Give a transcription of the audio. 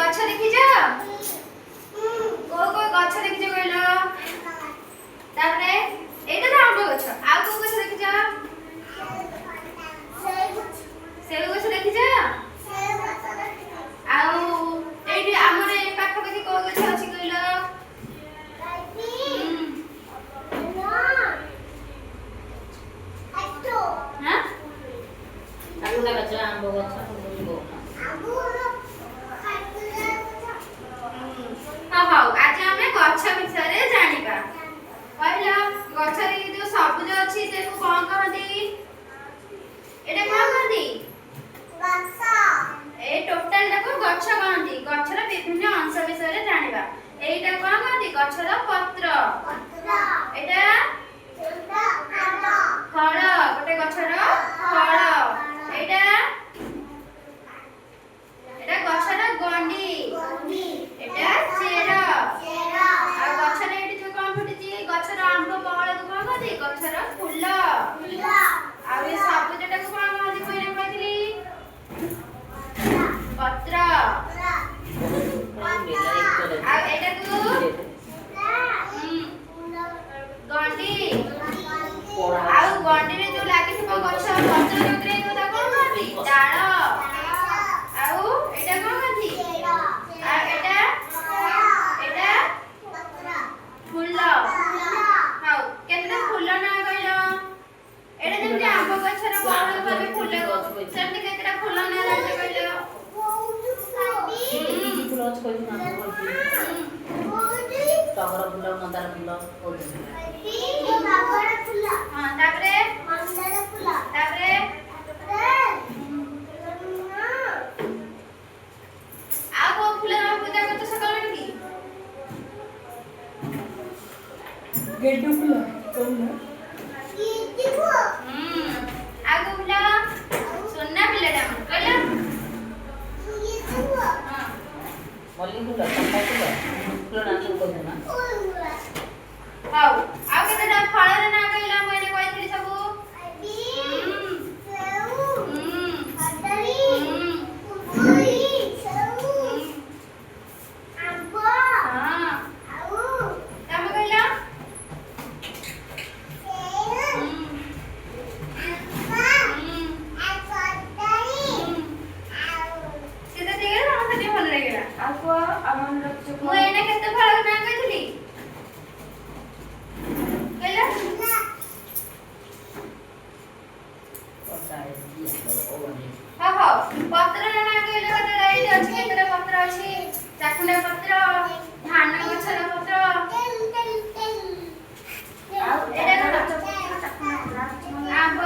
गछ देखि जा को गछ देखि जा कहलो तापरे एटा तो आंब गछ आ को गछ देखि जा सेब गछ देखि जा आ एटी हमरे पाखा पाखी को गछ अछि कहलो आंब गछ हाँ हाँ आज हमें गछ विषय जानिबा पहिला गछ रे जो सबुज अछि तेको कोन कहंती एटा कोन कहंती गछ ए टोटल टाको गछ कहंती गछर विभिन्न अंश विषय जानिबा एटा कोन कहंती गछर पत्र एटा फल गोटे गछर फल एटा गछर गंडी एटा चेर आ गछर एटी जो कोन फुटिची गछर आंब बहळ को कोन कहंती गछर फूल आ ए सबुजटा को कोन कहंती पहिने कहथिली पत्र आ एटा को गंडी आ गंडी रे जो लागी थबो गछ पत्र जोतरे को कोन कहंती डाळ आउ एटा कोन कहंती आ एटा फूल हाउ केतना फूल ना कहलो एटा जेमति आंब गछर बहळ भाबे फूल सेमति केतना फूल ना जाने कहलो फूल गछ कोइ ना टगर फूल मंदार फूल हां तापरे तापरे आ को फूल ना पूजा करते सकाळ की गेडू फूल कोन ना आगो फूल सोना पिलाटा कहला हां मल्ली फूल चंपा फूल ना कोइ ना हाउ आ केतना फळ रे ना कहला मने कहथिली सबु पत्र ना कहले कते रही अछि केते पत्र अछि चाकुंडा पत्र धान गछर पत्र आ एटा आंब